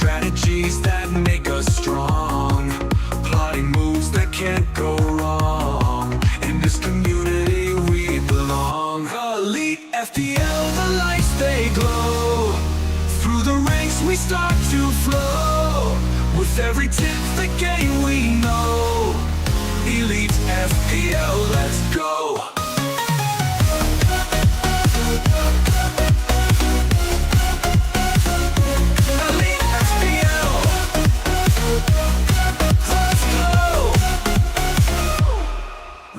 strategies that make us strong, plotting moves that can't go wrong. In this community we belong. Elite FPL, the lights they glow. Through the ranks we start to flow. With every tip the game we know. Elite FPL, let's go.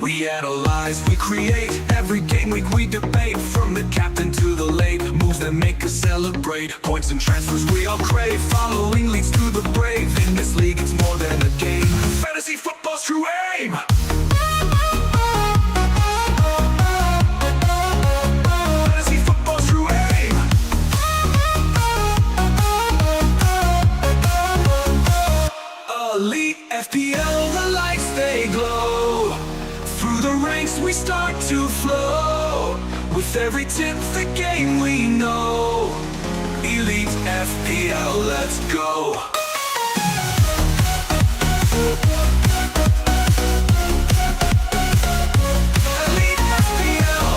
We analyze, we create, every game week we debate. From the captain to the late, moves that make us celebrate. Points and transfers we all crave, following leads to the brave. In this league it's more than a game, fantasy football's true aim. Fantasy football's true aim. Elite FPL, the lights they glow. Through the ranks we start to flow. With every tip the game we know. Elite FPL, let's go. Elite FPL,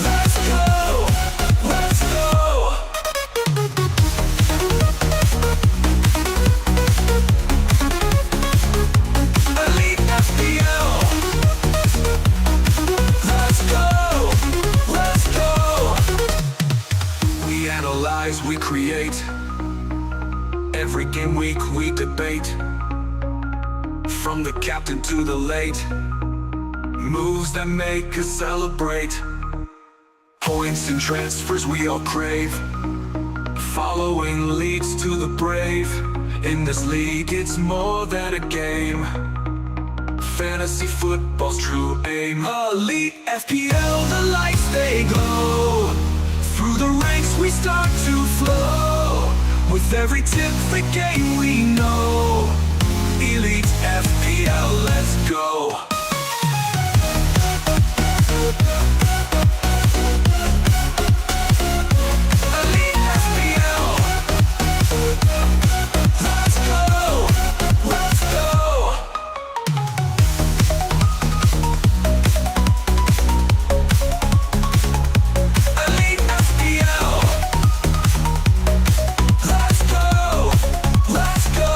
let's go, let's go. Elite FPL, let's go, let's go. We analyze, we create, every game week we debate. From the captain to the late, moves that make us celebrate. Points and transfers we all crave, following leads to the brave. In this league it's more than a game, fantasy football's true aim. Elite FPL, the lights they glow. Through the ranks we start to flow. With every tip the game we know. Elite FPL, let's go. Elite FPL, let's go, let's go. Elite FPL, let's go, let's go.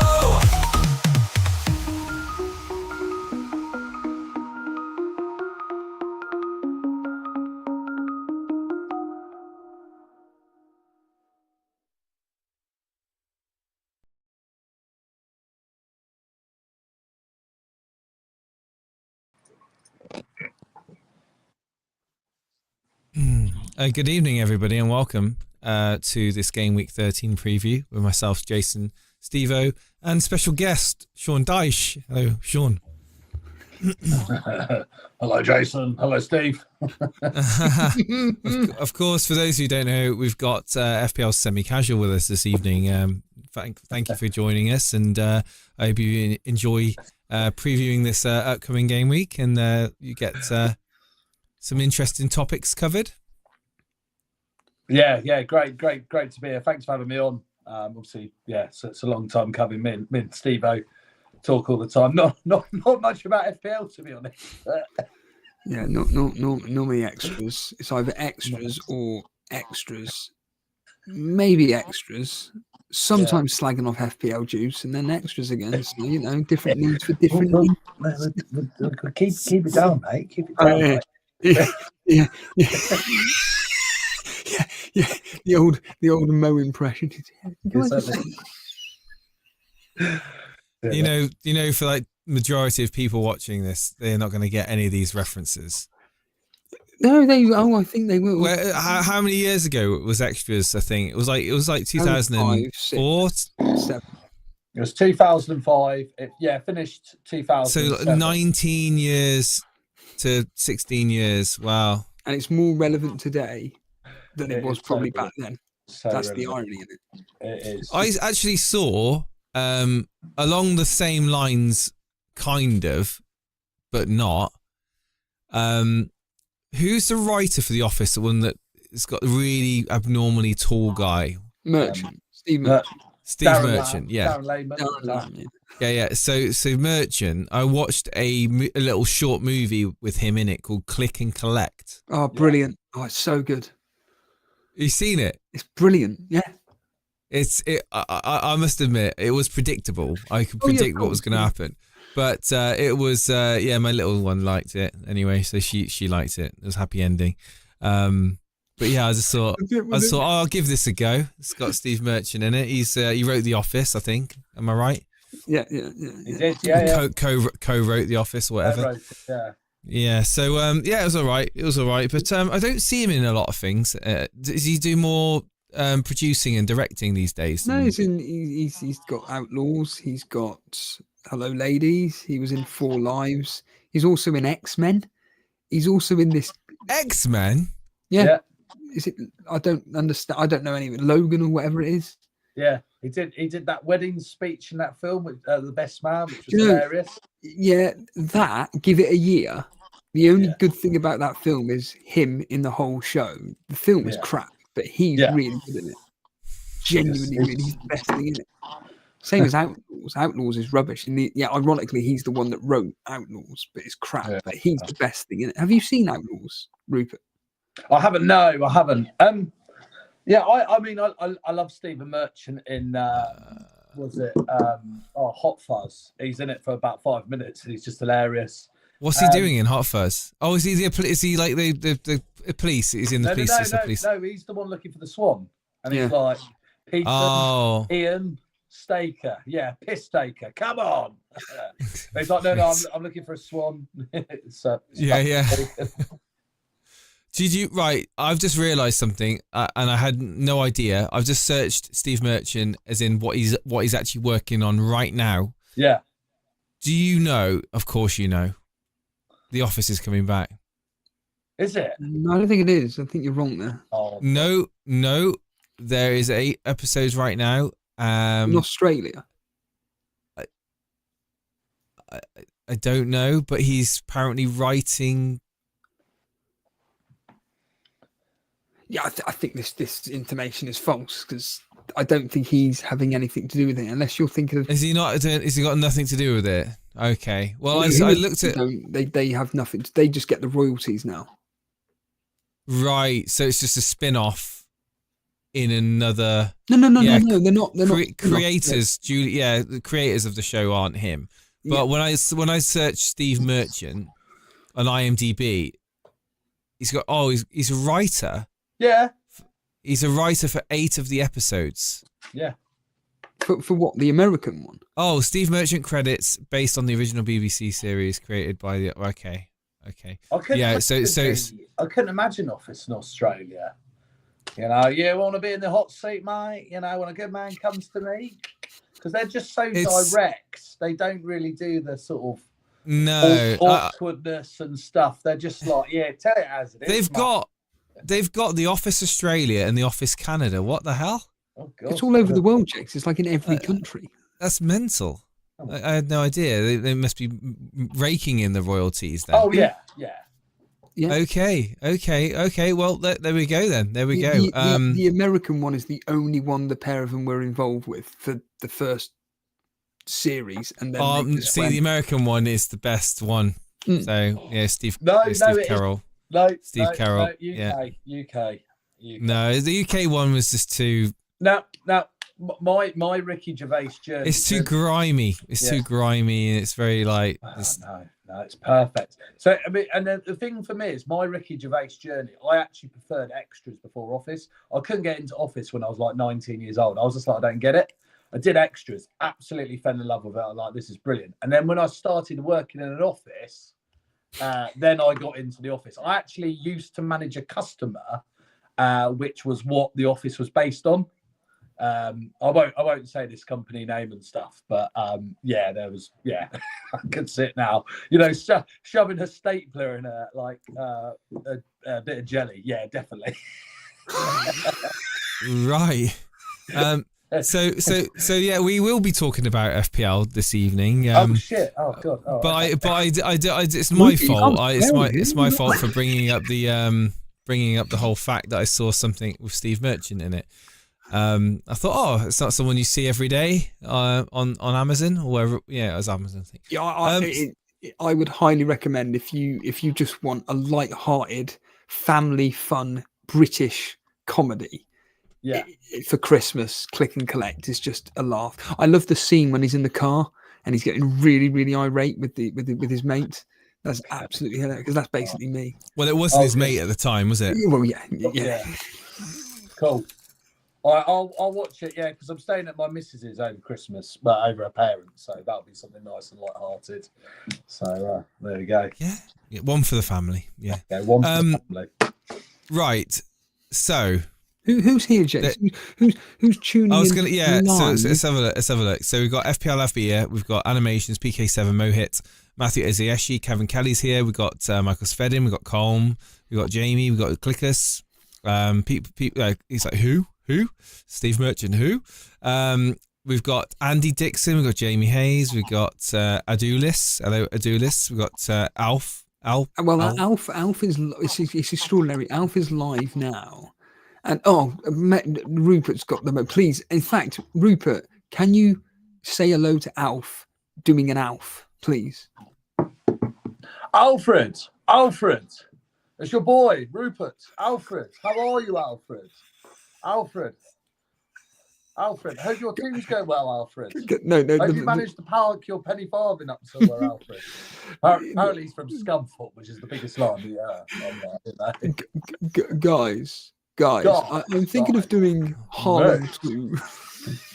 Good evening, everybody, and welcome to this Game Week 13 preview with myself, Jason, Steve-O, and special guest, Sean Dyche. Hello, Sean. Hello, Jason. Hello, Steve. Of course, for those who don't know, we've got FPL Semi-Casual with us this evening. Thank you for joining us, and I hope you enjoy previewing this upcoming game week, and you get some interesting topics covered. Yeah, great to be here. Thanks for having me on. Obviously, yeah, so it's a long time coming. Me and Steve-O talk all the time. Not much about FPL, to be honest. Yeah, normally extras. It's either extras or extras. Maybe extras. Sometimes slagging off FPL juice, and then extras again. So, you know, different needs for different needs. Keep it down, mate. Keep it down. Mate. Yeah. Yeah, the old Mo impression. You know, for like majority of people watching this, they're not going to get any of these references. No, I think they will. How many years ago was extras? I think it was like 2004. It was 2005. Finished 2007. So 19 years to 16 years. Wow. And it's more relevant today than it was probably so back then. So that's relevant. The irony in it. It is. I actually saw along the same lines, kind of, but not. Who's the writer for The Office? The one that has got a really abnormally tall guy. Merchant. Steve Uh, Merchant. Steve Darren Merchant, Lamb, yeah. Darren Layman. Darren Lamb, yeah. Yeah. So Merchant, I watched a little short movie with him in it called Click and Collect. Oh, brilliant. Oh, it's so good. You seen it? It's brilliant. Yeah. I must admit, it was predictable. I could Oh, yeah, predict of what was course, going to yeah. happen. But it was, my little one liked it anyway, so she liked it. It was a happy ending. But yeah, I just thought, I'll give this a go. It's got Steve Merchant in it. He wrote The Office, I think. Am I right? Yeah. He did, yeah. Co-wrote The Office or whatever. Right, yeah. Yeah, so it was all right. It was all right, but I don't see him in a lot of things. Does he do more producing and directing these days? No, he's got Outlaws. He's got Hello Ladies. He was in 4 Lives. He's also in X-Men. He's also in this X-Men. Yeah. Is it? I don't understand. I don't know any of it. Logan or whatever it is. Yeah, he did that wedding speech in that film with The Best Man, which was You know, hilarious. Yeah, that. Give it a year. The only good thing about that film is him in the whole show. The film is crap, but he's really good in it. Genuinely, really, he's the best thing in it. Same as Outlaws. Outlaws is rubbish. And ironically, he's the one that wrote Outlaws, but it's crap. Yeah. But he's the best thing in it. Have you seen Outlaws, Rupert? I haven't. No, I haven't. I mean, I love Stephen Merchant in Hot Fuzz. He's in it for about 5 minutes, and he's just hilarious. What's he doing in Hot Fuzz? Oh, is he like the police? He's in the police. No, he's the one looking for the swan, and he's like, Peter, Ian, Staker, piss Staker, come on. He's like, no, I'm looking for a swan. Yeah. Did you right? I've just realised something, and I had no idea. I've just searched Steve Merchant as in what he's actually working on right now. Yeah. Do you know? Of course, you know. The Office is coming back. Is it? No, I don't think it is. I think you're wrong there. Oh. No. There is 8 episodes right now. In Australia. I don't know, but he's apparently writing. Yeah, I think this information is false because I don't think he's having anything to do with it. Unless you're thinking of. Is he not? Is he got nothing to do with it? Okay. Well, I looked at. They have nothing. They just get the royalties now. Right. So it's just a spin-off in another. No. They're not. Creators, the creators of the show aren't him. But when I searched Steve Merchant on IMDb, he's a writer. Yeah. He's a writer for 8 of the episodes. Yeah. For what? The American one? Oh, Steve Merchant credits based on the original BBC series created by the. Okay. I couldn't imagine Office in Australia. You want to be in the hot seat, mate. When a good man comes to me, because they're just so direct. They don't really do the sort of awkwardness and stuff. They're just like, tell it as it is. They've got The Office Australia and The Office Canada. What the hell? Oh, God. It's all over the world, Jakes. It's like in every country. That's mental. I had no idea. They must be raking in the royalties then. Oh, yeah. Okay. Well, there we go then. There we go. The American one is the only one the pair of them were involved with for the first series. And then the American one is the best one. So, Steve Carroll. Steve Carroll. UK. No, the UK one was just too. No. My Ricky Gervais journey. It's too grimy. It's too grimy, and it's very like. No, it's perfect. So I mean, and then the thing for me is my Ricky Gervais journey. I actually preferred extras before Office. I couldn't get into Office when I was like 19 years old. I was just like, I don't get it. I did extras, absolutely fell in love with it. I'm like, this is brilliant. And then when I started working in an office, then I got into the Office. I actually used to manage a customer, which was what the Office was based on. I won't say this company name and stuff, but there was I could see it now. Shoving a stapler in a bit of jelly. Yeah, definitely. Right. So we will be talking about FPL this evening. Oh shit! Oh god! Oh, but it's my fault. It's my fault for bringing up the whole fact that I saw something with Steve Merchant in it. I thought, oh, it's not someone you see every day on Amazon or wherever. Yeah, it was Amazon, I think. Yeah, I would highly recommend if you just want a light-hearted, family fun British comedy. Yeah. For Christmas, Click and Collect is just a laugh. I love the scene when he's in the car and he's getting really, really irate with his mate. That's absolutely hilarious because that's basically me. Well, it wasn't his mate at the time, was it? Well, yeah. Cool. I'll watch it, because I'm staying at my missus's over Christmas, but over her parents, so that'll be something nice and light-hearted. So there we go. Yeah, one for the family. Yeah, one for the family. Right. So who's here, James? Who's tuning in? I was gonna live? So let's have a look. So we've got FPL FB, we've got Animations, PK7, Mohit, Matthew Ezieshi, Kevin Kelly's here. We've got Michael Svedin, we've got Colm, we've got Jamie, we've got Clickus. People, he's like who? Steve Merchant, who? We've got Andy Dixon, we've got Jamie Hayes, we've got Adulis. Hello, Adulis. We've got Alf. Alf is it's extraordinary. Alf is live now, and Rupert's got them. Please, in fact, Rupert, can you say hello to Alf doing an Alf, please? Alfred, it's your boy Rupert. Alfred, how are you, Alfred? Alfred, hope your team's going well, Alfred. No. Have you managed to park your penny farthing up somewhere, Alfred? Apparently he's from Scunthorpe, which is the biggest line in the earth. Guys, I'm thinking of doing Harlem too.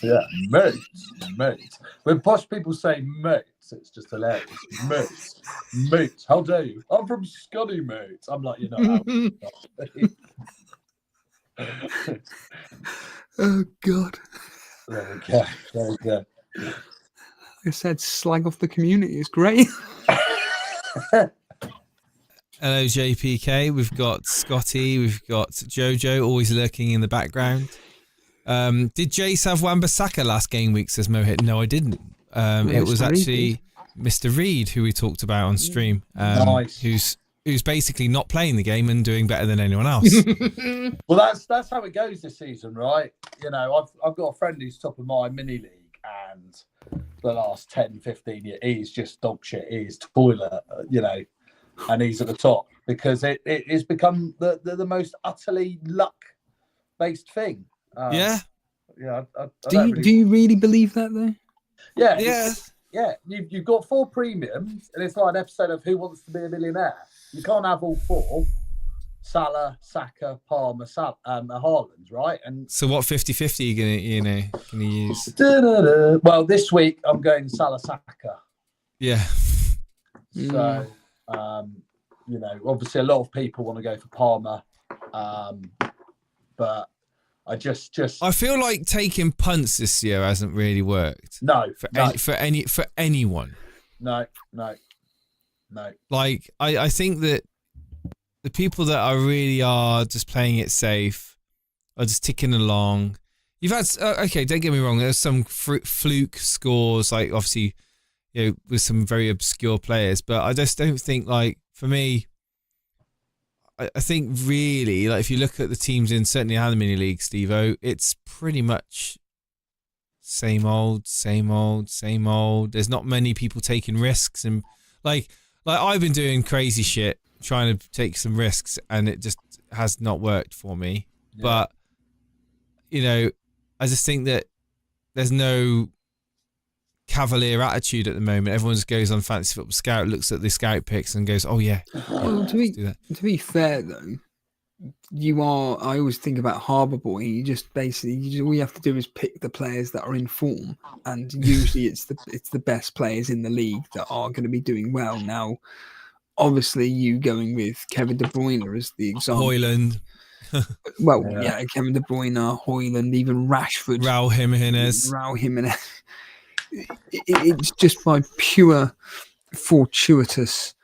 Yeah, mate. When posh people say mate, it's just hilarious. Mate, how dare you? I'm from Scunny, mate. I'm like, Oh God. There we go. I said slag off the community is great. Hello, JPK. We've got Scotty. We've got Jojo, always lurking in the background. Did Jace have Wan-Bissaka last game week, says Mohit? No, I didn't. It was actually Mr. Reed, who we talked about on stream, nice. who's basically not playing the game and doing better than anyone else. Well, that's how it goes this season, right? I've got a friend who's top of my mini league, and the last 10, 15 years, he's just dog shit. He's toilet, and he's at the top because it's become the most utterly luck-based thing. Yeah. Do you really believe that though? Yeah. Yeah. You've got 4 premiums, and it's like an episode of Who Wants to Be a Millionaire. You can't have all 4. Salah, Saka, Palmer, Haaland, right? And so what 50-50 are you gonna use? Well, this week I'm going Salah, Saka. Yeah. So obviously a lot of people want to go for Palmer, but I feel like taking punts this year hasn't really worked. No, for anyone. No. Like I think that the people that are just playing it safe are just ticking along. You've had okay, don't get me wrong. There's some fluke scores, like obviously, with some very obscure players, but I just don't think, like, for me, I think really, like, if you look at the teams in certainly our mini league, Steve-O, it's pretty much same old. There's not many people taking risks, and like I've been doing crazy shit trying to take some risks, and it just has not worked for me. Yeah. But I just think that there's no cavalier attitude at the moment. Everyone just goes on Fantasy Football Scout, looks at the scout picks and goes, oh yeah. Well, to be fair though, I always think about Harbour Boy. You just all you have to do is pick the players that are in form, and usually it's the best players in the league that are going to be doing well. Now, obviously, you going with Kevin De Bruyne as the example. Hoyland. Well, yeah, Kevin De Bruyne, Hoyland, even Rashford. Raul Jimenez. It's just by pure fortuitous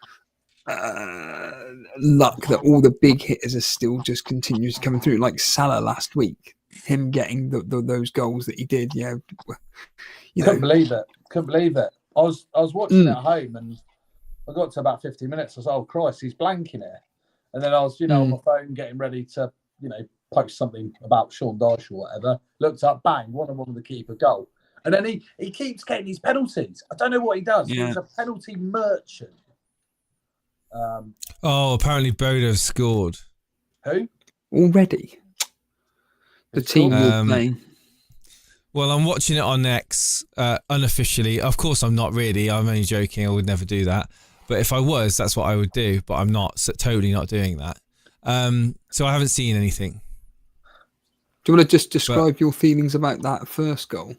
luck that all the big hitters are still just continues coming through. Like Salah last week, him getting those goals that he did. Couldn't believe it. I was watching it at home, and I got to about 50 minutes. I was like, oh Christ, he's blanking here. And then I was, on my phone getting ready to, post something about Sean Dyche or whatever. Looked up, bang, 1-on-1 with the keeper, goal. And then he keeps getting these penalties. I don't know what he does. Yeah. He's a penalty merchant. Apparently Bodo's scored. Who? Already? The team you're playing. Well, I'm watching it on X unofficially. Of course, I'm not really. I'm only joking. I would never do that. But if I was, that's what I would do. But I'm not. So totally not doing that. So I haven't seen anything. Do you want to just describe your feelings about that first goal?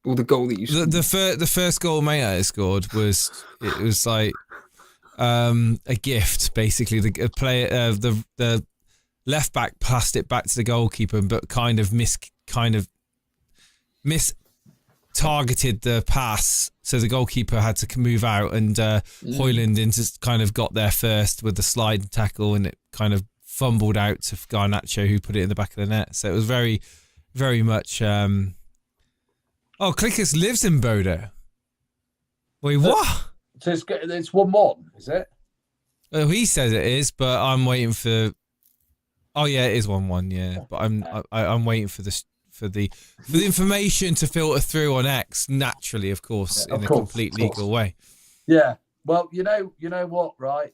Or the goal that you scored? The first goal Mate I scored was like a gift, basically. The player, the left back passed it back to the goalkeeper, but kind of targeted the pass, so the goalkeeper had to move out, and Højlund just kind of got there first with the slide tackle, and it kind of fumbled out to Garnacho, who put it in the back of the net. So it was very, very much. Clickers lives in Bodo. Wait, what? So it's 1-1, is it? Well, he says it is, but I'm waiting for. Oh yeah, it is 1-1. Yeah, but I'm waiting for the information to filter through on X naturally, of course, in a complete legal way. Yeah. Well, you know what, right? If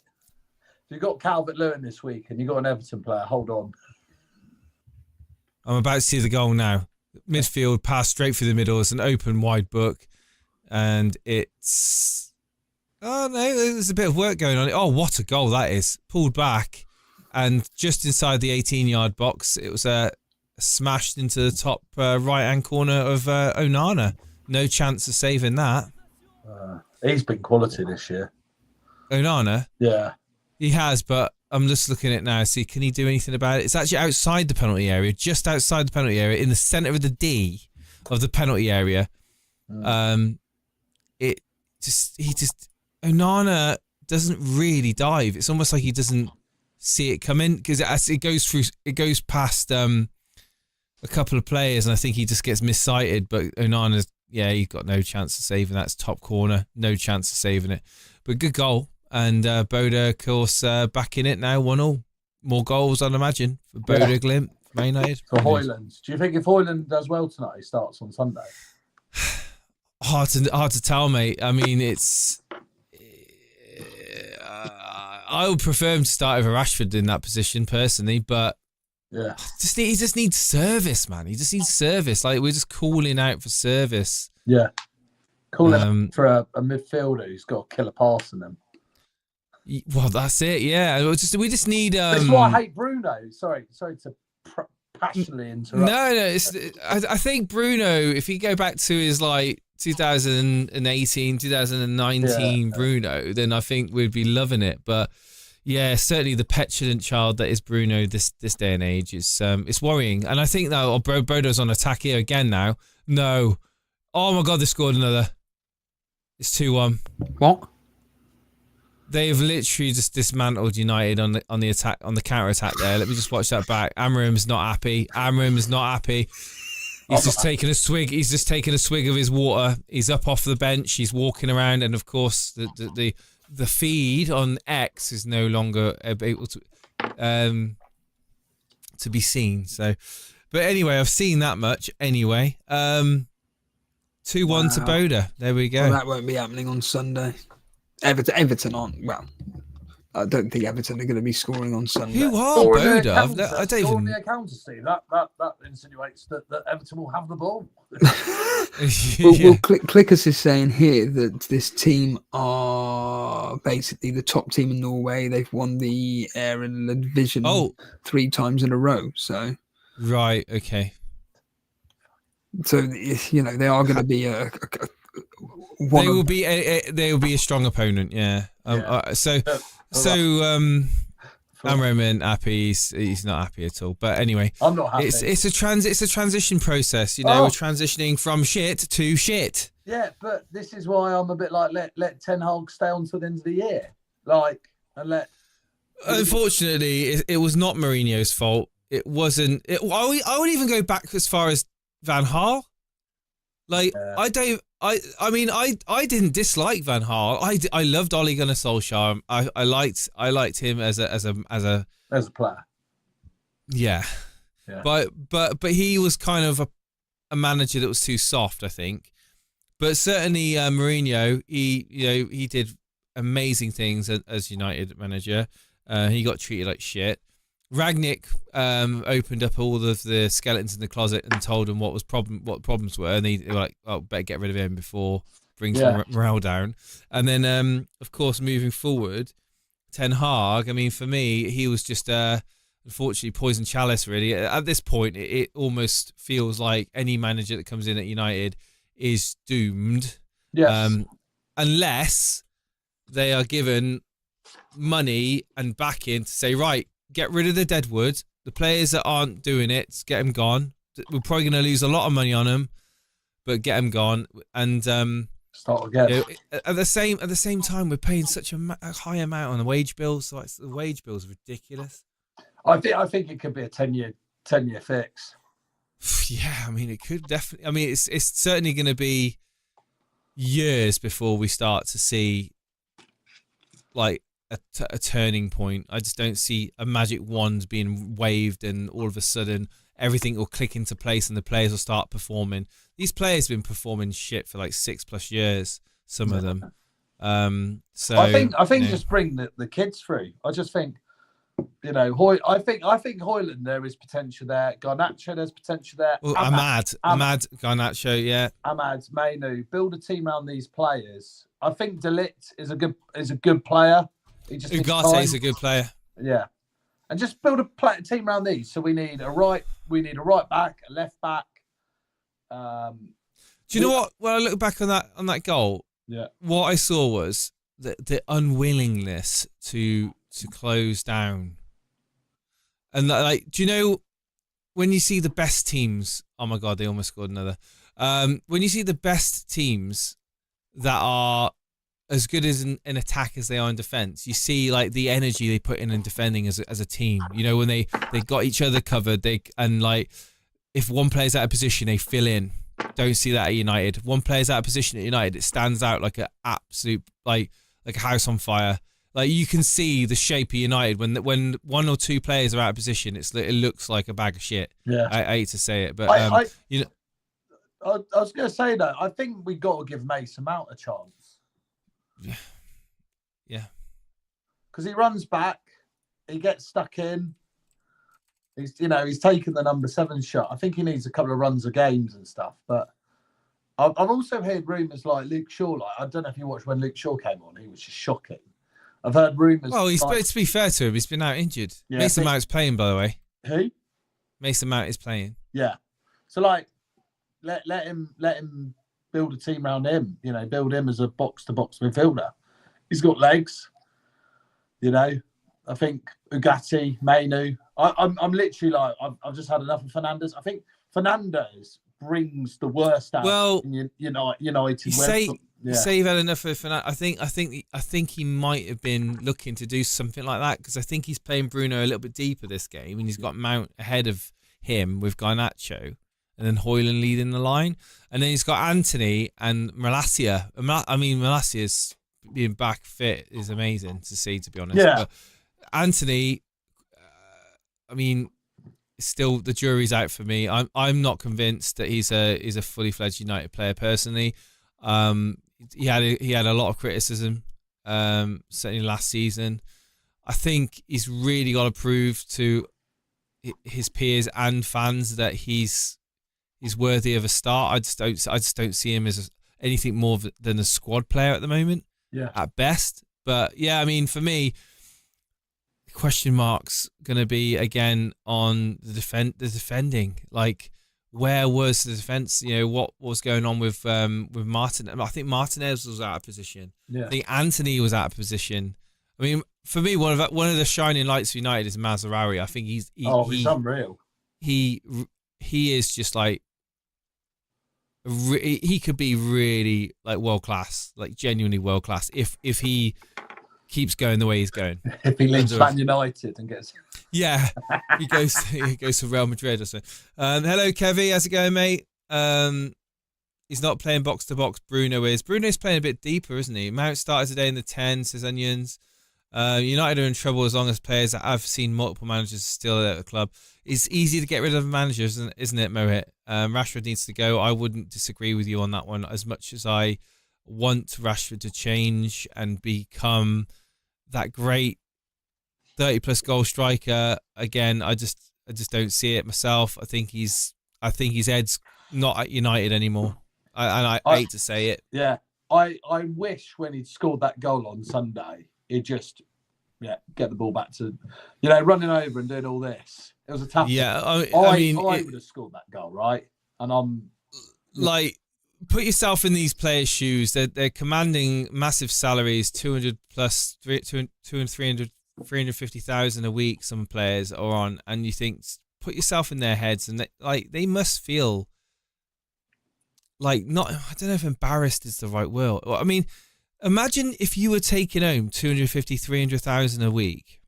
you've got Calvert-Lewin this week and you've got an Everton player, hold on. I'm about to see the goal now. Midfield pass straight through the middle. It's an open wide book, and it's. Oh no, there's a bit of work going on. Oh, what a goal that is! Pulled back, and just inside the 18-yard box, it was smashed into the top right-hand corner of Onana. No chance of saving that. He's been quality this year. Onana? Yeah. He has, but I'm just looking at it now. See, can he do anything about it? It's actually outside the penalty area, just outside the penalty area, in the centre of the D of the penalty area. Onana doesn't really dive. It's almost like he doesn't see it come in, because it goes past a couple of players, and I think he just gets missighted. But Onana's, he's got no chance of saving that. It's top corner, no chance of saving it. But good goal. And Bodo, of course, back in it now, 1-1. More goals, I'd imagine, for Bodo Glimt, Man United. For Højlund. Do you think if Højlund does well tonight, he starts on Sunday? Hard to tell, mate. I mean, it's... I would prefer him to start over Rashford in that position, personally, but... Yeah. He just needs service, man. He just needs service. Like, we're just calling out for service. Yeah. Calling out for a midfielder who's got a killer pass in him. Well, that's it. Yeah, we just need. That's why I hate Bruno. Sorry to passionately interrupt. No. I think Bruno, if you go back to his 2018, 2019 Bruno, then I think we'd be loving it. But yeah, certainly the petulant child that is Bruno this day and age is it's worrying. And I think now Bodo's on attack here again now. No, oh my God, they scored another. It's 2-1. What? They've literally just dismantled United on the attack, on the counter attack there. Let me just watch that back. Amram's not happy. He's just taking a swig. He's just taking a swig of his water. He's up off the bench. He's walking around, and of course the feed on X is no longer able to be seen. So, but anyway, I've seen that much anyway. 2-1 to Bodo. There we go. Well, that won't be happening on Sunday. Everton aren't. Well, I don't think Everton are going to be scoring on Sunday. Who are Bodo? I don't even. The counter, Steve. That insinuates that Everton will have the ball. Clickers is saying here that this team are basically the top team in Norway. They've won the Aaron Division 3 times in a row. So right, okay. So they are going to be they will be a strong opponent, yeah. Amram happy. He's not happy at all. But anyway, I'm not happy. It's a transition process. We're transitioning from shit to shit. Yeah, but this is why I'm a bit like let Ten Hag stay on till the end of the year, Unfortunately, it was not Mourinho's fault. It wasn't. I would even go back as far as Van Gaal. I didn't dislike Van Gaal. I loved Ole Gunnar Solskjaer. I liked him as a player. Yeah, Yeah. But he was kind of a manager that was too soft, I think. But certainly Mourinho, he did amazing things as United manager. He got treated like shit. Ragnick opened up all of the skeletons in the closet and told them what problems were, and they were like, "Oh, better get rid of him before brings morale down." And then, of course, moving forward, Ten Hag. I mean, for me, he was just unfortunately poison chalice. Really, at this point, it almost feels like any manager that comes in at United is doomed. Yes. Unless they are given money and backing to say, right, get rid of the deadwood. The players that aren't doing it, get them gone. We're probably going to lose a lot of money on them, but get them gone. And start again. At the same time, we're paying such a high amount on the wage bills. So the wage bills are ridiculous. I think it could be a 10-year fix. Yeah, I mean, it could definitely. I mean, it's certainly going to be years before we start to see like a turning point. I just don't see a magic wand being waved and all of a sudden everything will click into place and the players will start performing. These players have been performing shit for like 6+ years, some of them. So I think just bring the kids through. I just think, I think Højlund, there is potential there. Garnacho, there's potential there. Well, Ahmad Garnacho, yeah. Ahmad, Mainu, build a team around these players. I think Dyche is a good player. Ugarte is a good player. Yeah, and just build a team around these. So we need a right back, a left back. Do you know what? When I look back on that goal, what I saw was the unwillingness to close down. And like, do you know when you see the best teams? Oh my God, they almost scored another. When you see the best teams that are as good as in attack as they are in defense, you see like the energy they put in defending as a team. When they got each other covered, and like if one player's out of position, they fill in. Don't see that at United. One player's out of position at United, it stands out like an absolute like a house on fire. Like you can see the shape of United when one or two players are out of position. It looks like a bag of shit. Yeah, I hate to say it, but I was going to say that I think we got to give Mason Mount a chance. Yeah, because he runs back, he gets stuck in. He's taken the number 7 shot. I think he needs a couple of runs of games and stuff. But I've also heard rumours like Luke Shaw. Like I don't know if you watched when Luke Shaw came on. He was just shocking. I've heard rumours. Well, to be fair to him, he's been out injured. Yeah, Mason Mount's playing, by the way. Who? Mason Mount is playing. Yeah. So like, let him build a team around him. Build him as a box-to-box midfielder. He's got legs. I think Ugarte, Mainu. I'm literally like I've just had enough of Fernandes. I think Fernandes brings the worst out in United. You say you've had enough of Fernandes. I think he might have been looking to do something like that because I think he's playing Bruno a little bit deeper this game and he's got Mount ahead of him with Garnacho and then Højlund leading the line, and then he's got Anthony and Malacia. I mean, Malacia's being back fit is amazing to see, to be honest. Yeah. But Anthony, I mean, still the jury's out for me. I'm not convinced that he's a fully fledged United player personally. He had a lot of criticism, certainly last season. I think he's really got to prove to his peers and fans that he's worthy of a start. I just don't see him as anything more than a squad player at the moment. Yeah, at best. But yeah, I mean, for me, question marks going to be again on the defending. Like, where was the defense? What was going on with Martin? I think Martinez was out of position. Yeah. I think Anthony was out of position. I mean, for me, one of the shining lights of United is Mazraoui. I think he's unreal. He is just like he could be really like world class, like genuinely world class if he keeps going the way he's going. If he leaves Man United and gets he goes to Real Madrid or something. Hello Kevy, how's it going, mate? He's not playing box to box. Bruno's playing a bit deeper, isn't he? Mount started today in the 10, says Onions. United are in trouble as long as players that I've seen multiple managers still at the club. It's easy to get rid of managers, isn't it, Mohit? Rashford needs to go. I wouldn't disagree with you on that one. As much as I want Rashford to change and become that great 30-plus goal striker again, I just don't see it myself. I think his head's not at United anymore. I hate to say it. Yeah, I wish when he scored that goal on Sunday, he'd just get the ball back to, running over and doing all this. It was a tough. Yeah, I would have scored that goal, right? And I'm like, put yourself in these players' shoes. They're commanding massive salaries, 200 plus 350,000 a week. Some players are on, and you think, put yourself in their heads, and they must feel like, not, I don't know if embarrassed is the right word. I mean, imagine if you were taking home 250, 300,000 a week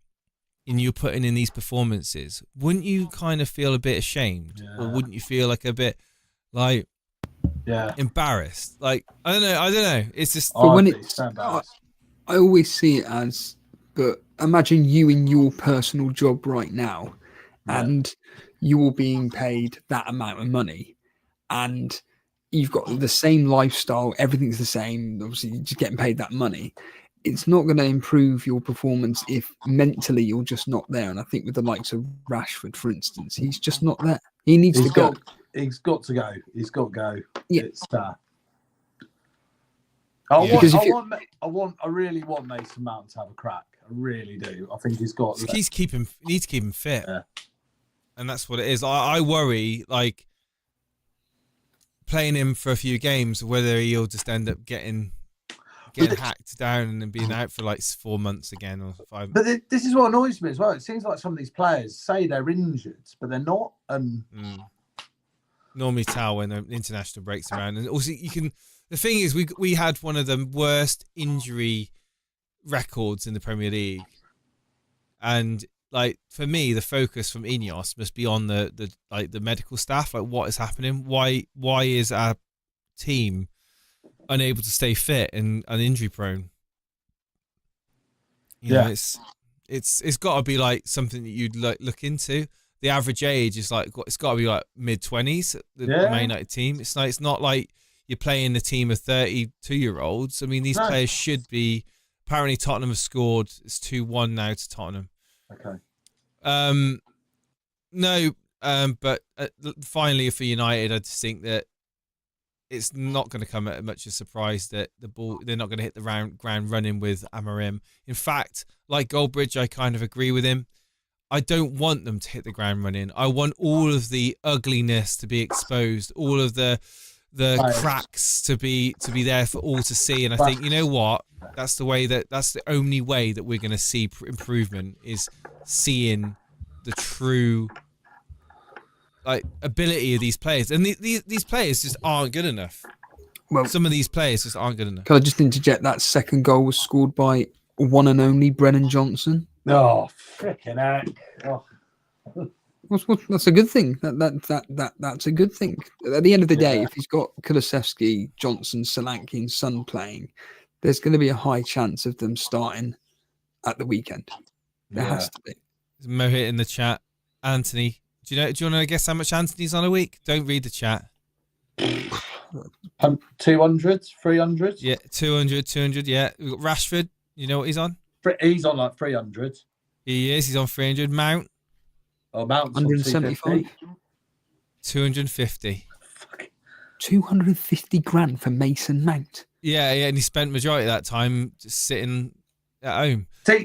and you're putting in these performances. Wouldn't you kind of feel a bit ashamed? Yeah. Or wouldn't you feel like a bit like embarrassed? Like, I don't know. It's just, but when it's, I always see it as, but imagine you in your personal job right now, and you're being paid that amount of money, and you've got the same lifestyle, everything's the same, obviously you're just getting paid that money. It's not going to improve your performance if mentally you're just not there. And I think with the likes of Rashford, for instance, he's just not there. He needs to go. He's got to go. He's got to go. Yeah. It's, I really want Mason Mount to have a crack. I really do. I think he's got. He needs to keep him fit, and that's what it is. I worry, like, playing him for a few games, whether he'll just end up getting hacked down and being out for like 4 months again or 5. But this is what annoys me as well. It seems like some of these players say they're injured, but they're not. Normally tell when the international breaks around, and also the thing is, we had one of the worst injury records in the Premier League, and like, for me, the focus from Ineos must be on the medical staff. Like, what is happening? Why is our team unable to stay fit and injury prone? You know, it's got to be like something that you'd look into. The average age is like, it's got to be like mid-20s. The Man United team. It's not like you're playing a team of 32-year-olds. I mean, these players should be. Apparently, Tottenham have scored. It's 2-1 now to Tottenham. Okay. But finally for United, I just think that it's not going to come at much of a surprise that they're not going to hit the ground running with Amorim. In fact, like Goldbridge, I kind of agree with him. I don't want them to hit the ground running. I want all of the ugliness to be exposed, all of the cracks to be there for all to see. And I think, you know what? That's the only way that we're going to see improvement, is seeing the true ability of these players. And these players just aren't good enough. Well, some of these players just aren't good enough. Can I just interject? That second goal was scored by one and only Brennan Johnson. Oh, freaking heck! Oh. That's a good thing. That's a good thing. At the end of the day, if he's got Kulusevski, Johnson, Solanke, and Son playing, there's going to be a high chance of them starting at the weekend. There has to be. There's Mohit in the chat. Anthony, do you want to guess how much Anthony's on a week? Don't read the chat. 200, 300. Yeah, 200. Yeah, we've got Rashford. You know what he's on? He's on like 300. He is. He's on 300. Mount. Oh, Mount's 175. 250. 250 grand for Mason Mount. Yeah, and he spent majority of that time just sitting at home. You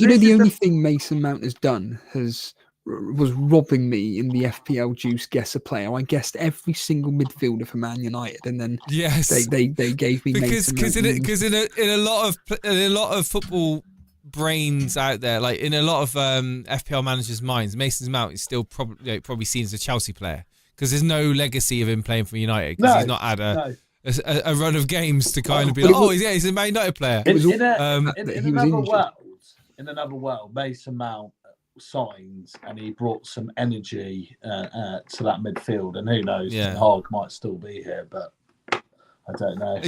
know the only thing Mason Mount has done was robbing me in the FPL Juice Guess a Player. I guessed every single midfielder for Man United, and then they gave me because in a lot of football brains out there, like in a lot of FPL managers' minds, Mason Mount is still probably seen as a Chelsea player, because there's no legacy of him playing for United, because he's not had a run of games to kind of be like, he's a Man United player. In another world, Mason Mount signs and he brought some energy to that midfield, and who knows, Hog might still be here, but I don't know.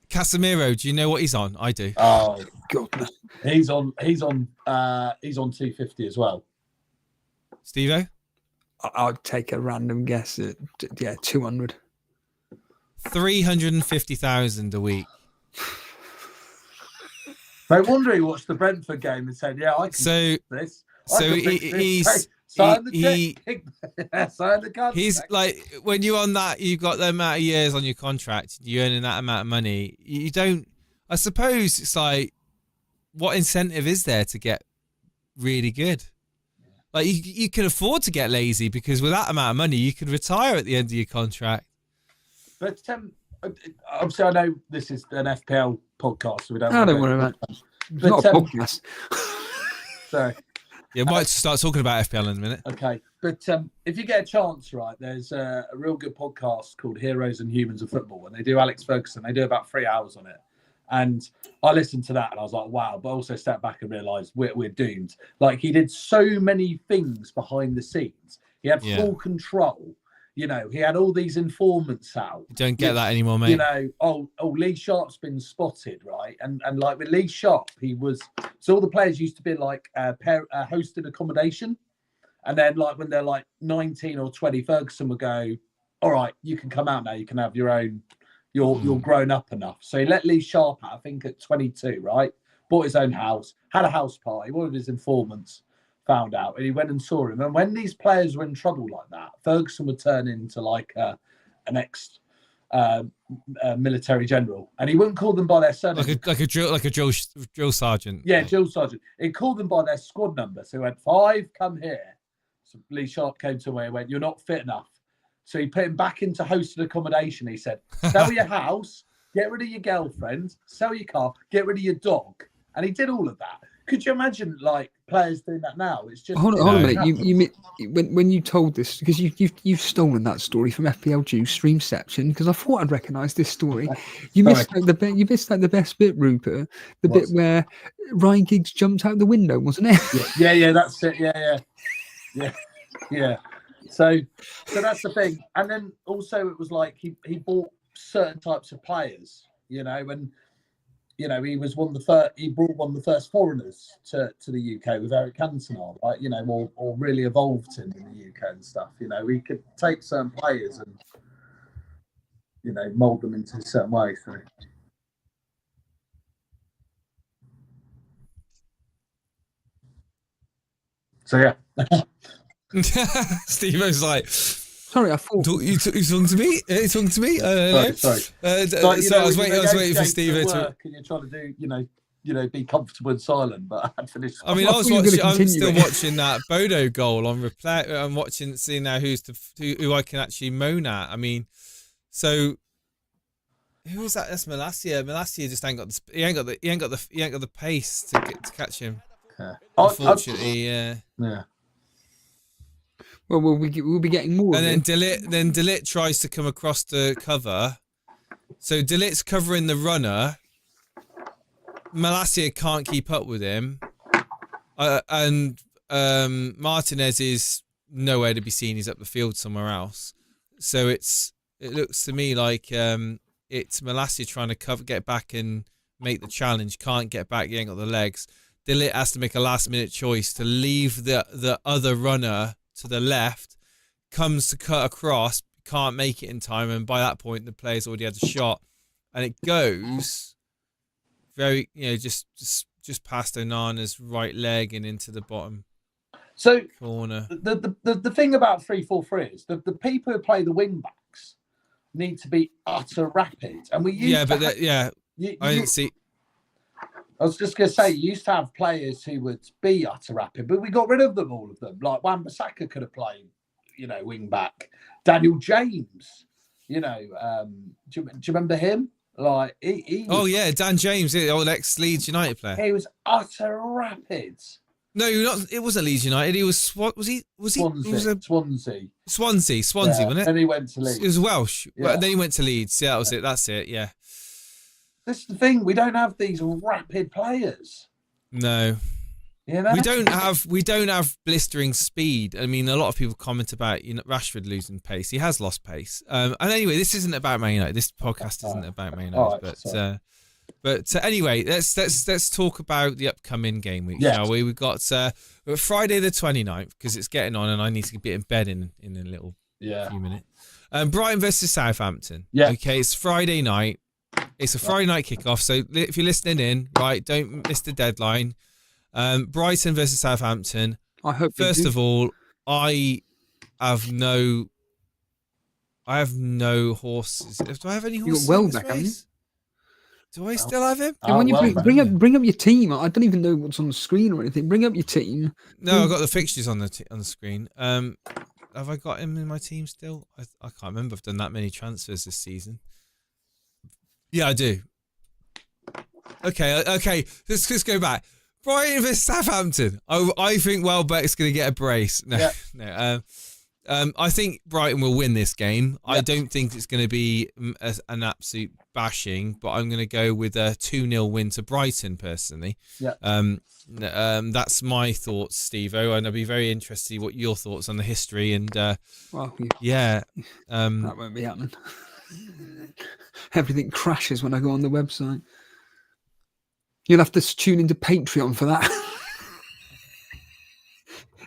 Casemiro, do you know what he's on? I do. Oh, God, no. he's on 250 as well. Steve-O? I'd take a random guess at 200. 350,000 a week. No wonder he watched the Brentford game and said, "Yeah, I can fix this." Sign the contract. He's like, when you're on that, you've got the amount of years on your contract, you're earning that amount of money. You don't, I suppose it's like, what incentive is there to get really good? Like you can afford to get lazy because with that amount of money, you could retire at the end of your contract. But obviously, I know this is an FPL podcast, so we don't. Don't worry about it. It's not a podcast. Sorry. Yeah, we might start talking about FPL in a minute. Okay, but if you get a chance, right, there's a real good podcast called Heroes and Humans of Football, and they do Alex Ferguson. They do about 3 hours on it, and I listened to that and I was like, wow. But also stepped back and realised we're doomed. Like he did so many things behind the scenes. He had full control. You know, he had all these informants out. You don't get that anymore, mate. You know, Lee Sharp's been spotted, right? And like with Lee Sharp, so all the players used to be like hosted accommodation. And then like when they're like 19 or 20, Ferguson would go, all right, you can come out now. You can have your own, you're grown up enough. So he let Lee Sharp out, I think at 22, right? Bought his own house, had a house party. One of his informants found out, and he went and saw him. And when these players were in trouble like that, Ferguson would turn into like an ex military general, and he wouldn't call them by their surname, like a drill sergeant. Yeah, drill sergeant. He'd call them by their squad number. So he went, 5, come here. So Lee Sharp came to me and went, you're not fit enough. So he put him back into hosted accommodation. He said, sell your house, get rid of your girlfriend, sell your car, get rid of your dog. And he did all of that. Could you imagine like players doing that now? It's just hold on a minute. You when you told this, because you've stolen that story from FPL Juice Streamception, because I thought I'd recognise this story. You missed out the best bit, Rupert. The bit where Ryan Giggs jumped out the window, wasn't it? Yeah, that's it. Yeah. So that's the thing. And then also it was like he bought certain types of players, you know, and you know, he was he brought one of the first foreigners to the UK with Eric Cantona, right? You know, or really evolved him in the UK and stuff. You know, he could take certain players and, you know, mould them into a certain way. So yeah. Steve-O's like, sorry, I thought you talking to me? You talking to me? Sorry. I was waiting for Steve-O to. And you're trying to do, you know, be comfortable and silent, but I had finished. I mean, I'm still watching that Bodo goal on replay. I'm seeing now who I can actually moan at. I mean, so who was that? That's Malacia. Malacia just ain't got the pace to catch him. Yeah. Unfortunately, yeah. Well, we'll be getting more. And then Dyche tries to come across the cover. So Delitt's covering the runner. Malacia can't keep up with him. And Martinez is nowhere to be seen. He's up the field somewhere else. So it looks to me like it's Malacia trying to get back and make the challenge. Can't get back. He ain't got the legs. Dyche has to make a last-minute choice to leave the other runner to the left, comes to cut across, can't make it in time, and by that point the player's already had a shot, and it goes very, just past Onana's right leg and into the bottom corner. The thing about 3-4-3 is the people who play the wing backs need to be utter rapid, and we used I didn't see. I was just going to say, you used to have players who would be utter rapid, but we got rid of them, all of them. Like Wan-Bissaka could have played, wing back. Daniel James, do you remember him? Like he oh yeah, Dan James, the old ex-Leeds United player. He was utter rapid. No, not. It wasn't Leeds United. He was he? Swansea. Swansea, Yeah. wasn't it? And he went to Leeds. It was Welsh. Yeah. Then he went to Leeds. Yeah, that was it. That's it. Yeah. This is the thing. We don't have these rapid players. No. You know? We don't have blistering speed. I mean, a lot of people comment about Rashford losing pace. He has lost pace. And anyway, this isn't about Man United. This podcast isn't about Man United. Right, but anyway, let's talk about the upcoming game week, Yes. shall we? We've got Friday the 29th because it's getting on, and I need to be in bed in a little few minutes. Brighton versus Southampton. Yeah. Okay, it's Friday night. It's a Friday night kickoff. So if you're listening in, right, don't miss the deadline. Brighton versus Southampton. I hope. First of all, I have no horses. Do I have any horses? You got Welbeck, haven't you? Do I still have him? And when you bring up your team, I don't even know what's on the screen or anything. Bring up your team. No, I've got the fixtures on the screen. Have I got him in my team still? I can't remember. I've done that many transfers this season. Yeah, I do. Okay. Let's just go back. Brighton versus Southampton. I think Welbeck's going to get a brace. No, no. I think Brighton will win this game. I don't think it's going to be an absolute bashing, but I'm going to go with a 2-0 win to Brighton personally. Yeah. That's my thoughts, Steve-O, and I'd be very interested to see what your thoughts on the history and that won't be happening. Everything crashes when I go on the website. You'll have to tune into Patreon for that.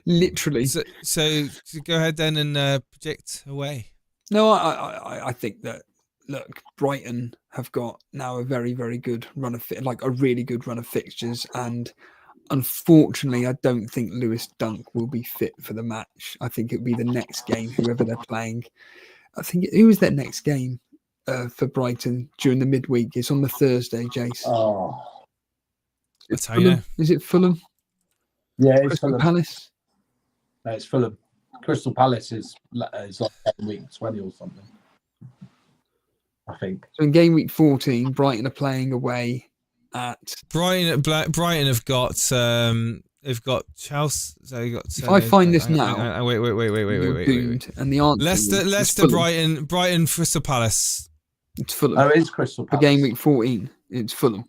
Literally. So go ahead then and project away. No, I think that, look, Brighton have got now a very, very good run of a really good run of fixtures, and unfortunately, I don't think Lewis Dunk will be fit for the match. I think it'll be the next game, whoever they're playing. I think who is their next game for Brighton during the midweek? It's on the Thursday, Jace. Oh, That's how you know. Is it Fulham? yeah, it's Crystal Fulham. Palace. No, it's Fulham. Crystal Palace is like week 20 or something, I think. So in game week 14, Brighton are playing away at Brighton have got Chelsea. So you got. If I find this now, wait. And the answer Leicester, Brighton, Crystal Palace. It's Fulham. Oh, it is Crystal For Palace. game week 14, it's Fulham.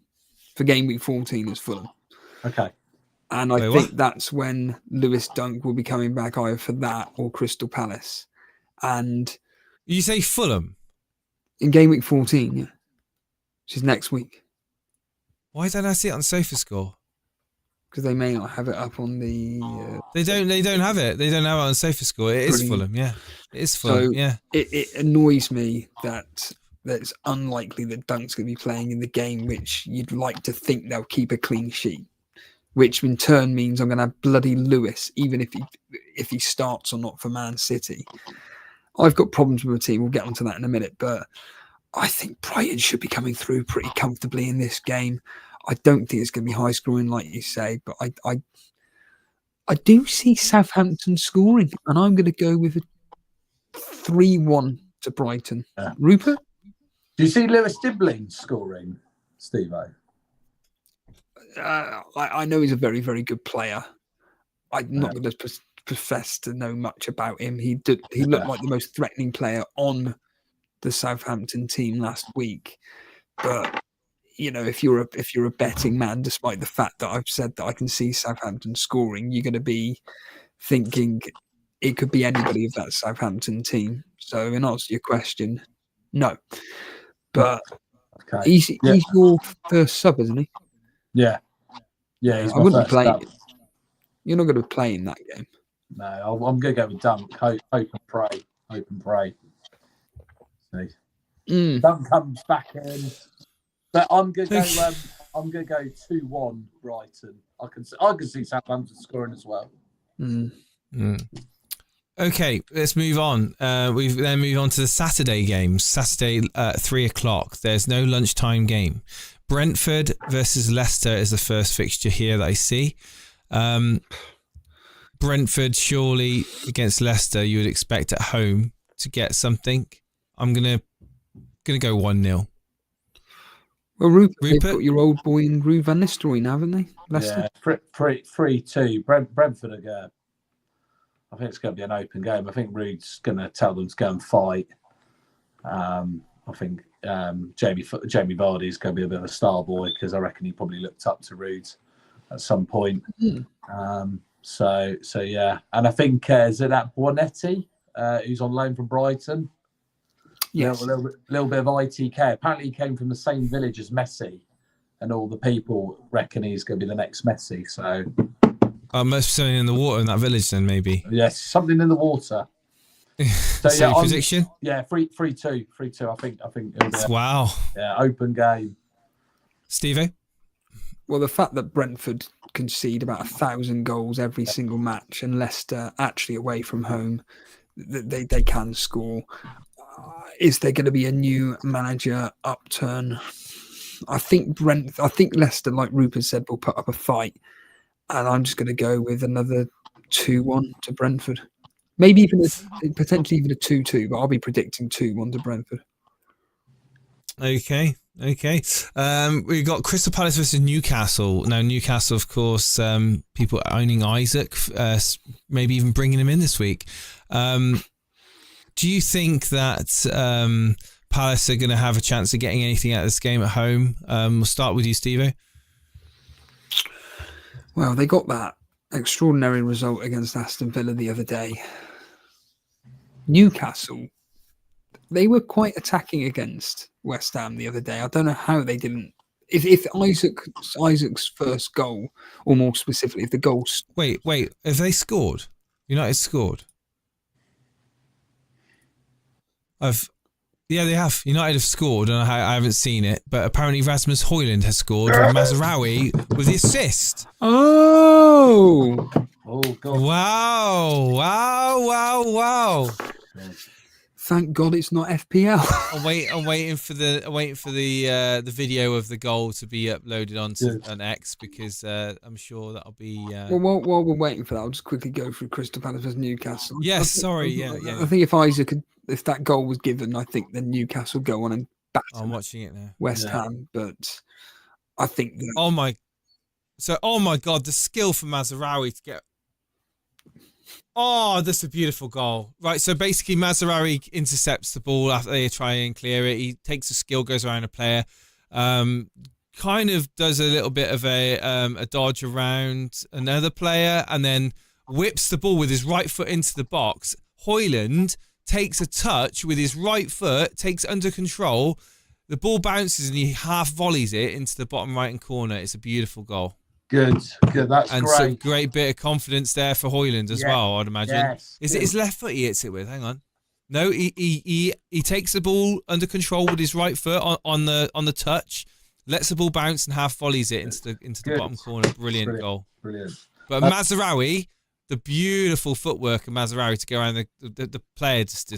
For game week 14, it's Fulham. Okay. And I think that's when Lewis Dunk will be coming back either for that or Crystal Palace. And You say Fulham? in game week 14, yeah, which is next week, Why don't I see it on SofaScore? because they may not have it up on the. They don't have it. They don't have it on SofaScore. It is Brilliant. Fulham. Yeah, it is Fulham. So yeah. It annoys me that it's unlikely that Dunk's going to be playing in the game, which you'd like to think they'll keep a clean sheet, which in turn means I'm going to have bloody Lewis, even if he starts or not for Man City. I've got problems with the team. We'll get onto that in a minute, but I think Brighton should be coming through pretty comfortably in this game. I don't think it's going to be high scoring like you say, but I do see Southampton scoring, and I'm going to go with a 3-1 to Brighton. Yeah. Rupert? Do you see Lewis Dibbling scoring, Steve-O? I know he's a very, very good player. I'm not going to profess to know much about him. He looked like the most threatening player on the Southampton team last week. But if you're a betting man, despite the fact that I've said that I can see Southampton scoring, you're going to be thinking it could be anybody of that Southampton team. So in answer to your question, no. But he's your first sub, isn't he? Yeah. Yeah, he's I my wouldn't first play. sub. You're not going to play in that game. No, I'm going to go with Dunk. Hope and pray. See. Dunk comes back in. But I'm going to go. I'm going to go 2-1 Brighton. I can see Southampton scoring as well. Okay, let's move on. We then move on to the Saturday games. Saturday at 3:00. There's no lunchtime game. Brentford versus Leicester is the first fixture here that I see. Brentford surely against Leicester, you would expect at home to get something. I'm gonna go 1-0. Well, Rupert, they've got your old boy in Rue Van Nistelrooy now, haven't they? Leicester. Yeah, 3-2. Brentford are going. I think it's going to be an open game. I think Rude's going to tell them to go and fight. I think Jamie Vardy's going to be a bit of a star boy because I reckon he probably looked up to Rude at some point. Hmm. So yeah, and I think is it that Bonetti who's on loan from Brighton? Yes. A little bit of ITK. Apparently, he came from the same village as Messi, and all the people reckon he's going to be the next Messi. So, Must be something in the water in that village then, maybe. yes, something in the water. So yeah, prediction? Yeah, 3-2. I think it'll be Wow. open game. Steve-O? Well, the fact that Brentford concede about 1,000 goals every single match, and Leicester actually away from home, they can score. Is there going to be a new manager upturn? I think Leicester, like Rupert said, will put up a fight, and I'm just going to go with another 2-1 to Brentford. Maybe even potentially even a 2-2, but I'll be predicting 2-1 to Brentford. Okay. We've got Crystal Palace versus Newcastle. Now, Newcastle, of course, people owning Isaac, maybe even bringing him in this week. Do you think that Palace are going to have a chance of getting anything out of this game at home? We'll start with you, Steve-O. Well, they got that extraordinary result against Aston Villa the other day. Newcastle, they were quite attacking against West Ham the other day. I don't know how they didn't. If Isaac's first goal, or more specifically, if the goal... Wait, have they scored? United scored? Yeah, they have. United have scored, and I haven't seen it, but apparently Rasmus Højlund has scored, and Mazraoui with the assist. Oh God! Wow! Thank God it's not FPL. I'm waiting for the video of the goal to be uploaded onto an X, because I'm sure that'll be. Well, while we're waiting for that, I'll just quickly go through Crystal Palace versus Newcastle. Yes, I think if that goal was given, I think then Newcastle go on and batter. I'm watching it now. West Ham, but I think that. Oh my God, the skill for Mazraoui to get. Oh, that's a beautiful goal. Right, so basically Mazraoui intercepts the ball after they try and clear it. He takes a skill, goes around a player, kind of does a little bit of a dodge around another player, and then whips the ball with his right foot into the box. Højlund takes a touch with his right foot, takes it under control. The ball bounces and he half volleys it into the bottom right-hand corner. It's a beautiful goal. Good. That's and great. some great bit of confidence there for Højlund as well, I'd imagine. Yes, Is it his left foot he hits it with? Hang on. No, he takes the ball under control with his right foot on the touch, lets the ball bounce and half volleys it into the bottom corner. Brilliant goal. Brilliant. But Mazraoui, the beautiful footwork of Mazraoui to go around the player just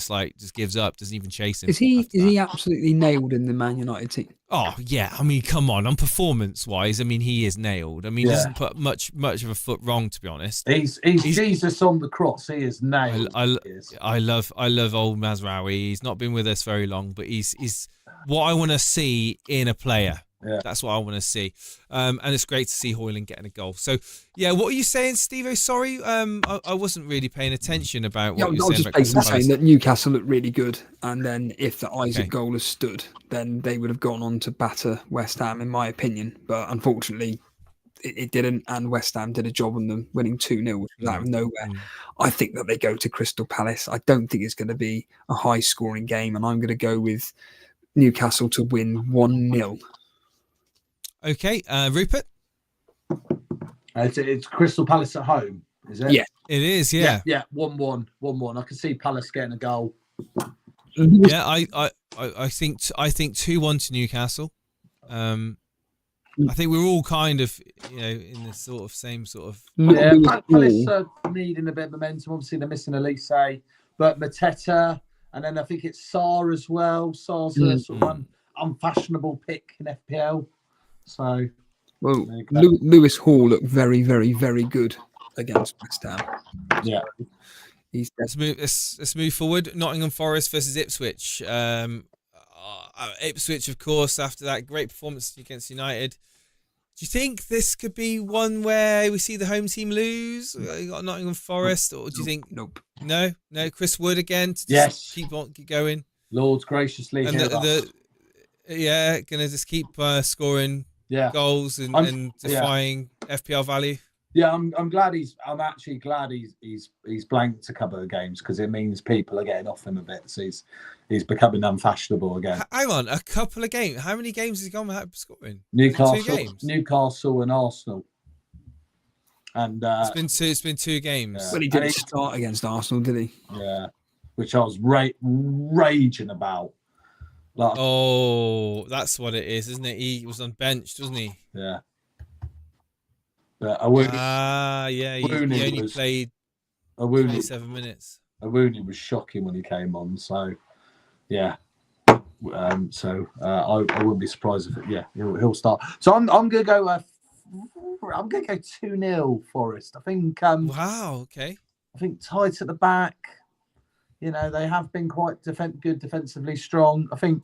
gives up, doesn't even chase him. Is he absolutely nailed in the Man United team? Oh yeah, I mean, come on performance-wise, I mean, he is nailed. I mean, he doesn't put much of a foot wrong, to be honest. He's Jesus on the cross. He is nailed. I love old Mazraoui. He's not been with us very long, but he's what I want to see in a player. Yeah. That's what I want to see. And it's great to see Højlund getting a goal. So, yeah, what were you saying, Steve-O? Sorry, I wasn't really paying attention about what you were saying about Crystal Palace. I was just basically saying that Newcastle looked really good, and then if the Isaac goal has stood, then they would have gone on to batter West Ham, in my opinion. But unfortunately, it didn't, and West Ham did a job on them, winning 2-0, which was out of nowhere. I think that they go to Crystal Palace. I don't think it's going to be a high-scoring game, and I'm going to go with Newcastle to win 1-0. Okay, Rupert? It's Crystal Palace at home, is it? Yeah. It is, yeah. Yeah, 1-1. I can see Palace getting a goal. Yeah, I think 2-1 to Newcastle. I think we're all kind of, in the same sort of... Yeah, Palace are needing a bit of momentum. Obviously, they're missing Elite, but Mateta, and then I think it's Sarr as well. Sarr's a sort of unfashionable pick in FPL. So, well, Lewis Hall looked very, very, very good against West Ham. Yeah, let's move forward. Nottingham Forest versus Ipswich. Ipswich, of course, after that great performance against United. Do you think this could be one where we see the home team lose? You got Nottingham Forest, or do you think nope? No, Chris Wood again. To yes, keep going. Lord's graciously, and gonna just keep scoring goals and defying FPL value. Yeah, I'm glad I'm actually glad he's blanked a couple of games because it means people are getting off him a bit. So he's becoming unfashionable again. Hang on, a couple of games. How many games has he gone without scoring? Newcastle and Arsenal. And it's been 2 games. Well, he didn't start against Arsenal, did he? Yeah, which I was raging about. Like, oh, that's what it is, isn't it? He was on bench, wasn't he? Yeah. But Awuni, he only played 27 minutes. Awuni was shocking when he came on, so yeah. I wouldn't be surprised if he'll start. So I'm gonna go. I'm gonna go 2-0 Forest. I think. Wow. Okay. I think tight at the back. You know, they have been quite good defensively strong. I can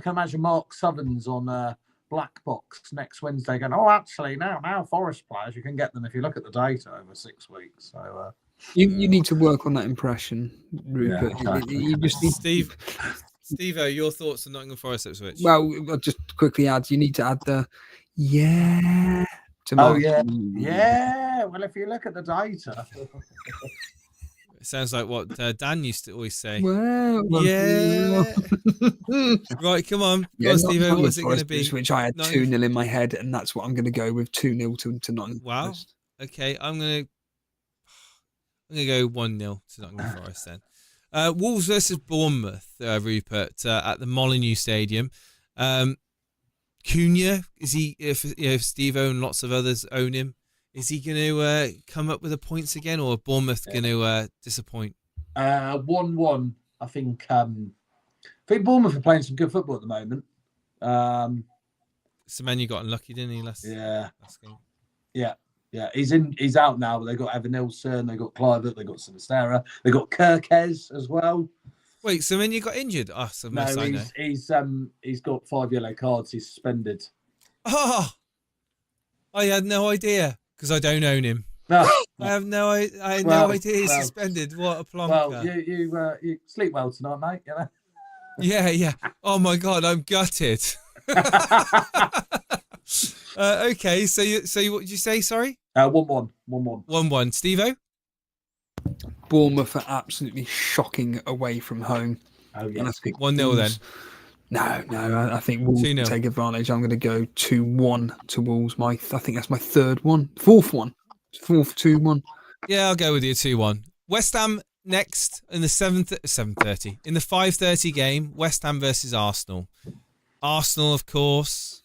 imagine Mark Southerns on Black Box next Wednesday going, oh, actually, now Forest players, you can get them if you look at the data over 6 weeks. So you need to work on that impression, Rupert. Yeah, exactly. You just need Steve-o, your thoughts on Nottingham Forest Ipswich? Well, I'll just quickly add, you need to add the to oh Mark. yeah. Well, if you look at the data. It sounds like what Dan used to always say. Well, yeah. Right, come on. Yeah, Go on, Steve-o, what's it going to be? Which I had 2-0 in my head, and that's what I'm going to go with, 2-0 to Nottingham Forest. Okay, I'm going to go 1-0 to Nottingham Forest then. Wolves versus Bournemouth, Rupert, at the Molineux Stadium. Cunha, is he? If Steve-o and lots of others own him, is he going to come up with the points again, or Bournemouth going to disappoint? 1-1. I think Bournemouth are playing some good football at the moment. Semenyo got unlucky, didn't he? Last game. Yeah. He's out now. But they got Evan Nilsson, they got Clivert, they got Sinistera, they got Kirkes as well. Wait, Semenyo got injured? Oh, he's got 5 yellow cards. He's suspended. Oh, I had no idea because I don't own him. No, I had no idea he's suspended. What a plonker! Well, you sleep well tonight, mate. You know. Yeah. Oh my God, I'm gutted. Okay, so what did you say? Sorry. 1-1. 1-1. Steve-o? Bournemouth are absolutely shocking away from home. Oh yeah. And I think 1-0 then. No. I think Wolves will take advantage. I'm going to go 2-1 to Wolves. I think that's my fourth one. 2-1. Yeah, I'll go with you. 2-1. West Ham next in the 7:30 in the 5:30 game. West Ham versus Arsenal. Arsenal, of course.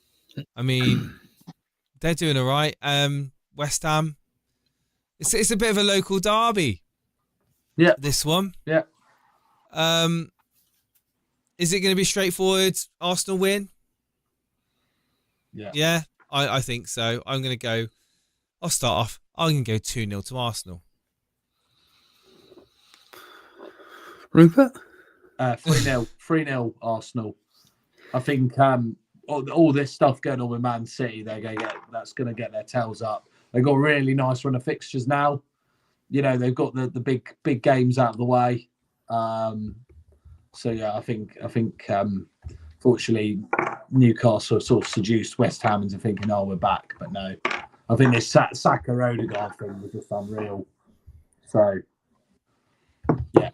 I mean, they're doing all right. West Ham. It's a bit of a local derby. Yeah. This one. Yeah. Is it going to be straightforward? Arsenal win? Yeah. Yeah, I think so. I'll start off. I'm going to go 2-0 to Arsenal. Rupert? 3-0 Arsenal. I think all this stuff going on with Man City, that's going to get their tails up. They've got a really nice run of fixtures now. You know, they've got the big games out of the way. So yeah, I think fortunately Newcastle sort of seduced West Ham into thinking, oh, we're back. But no, I think this Saka Odegaard thing was just unreal. So yeah.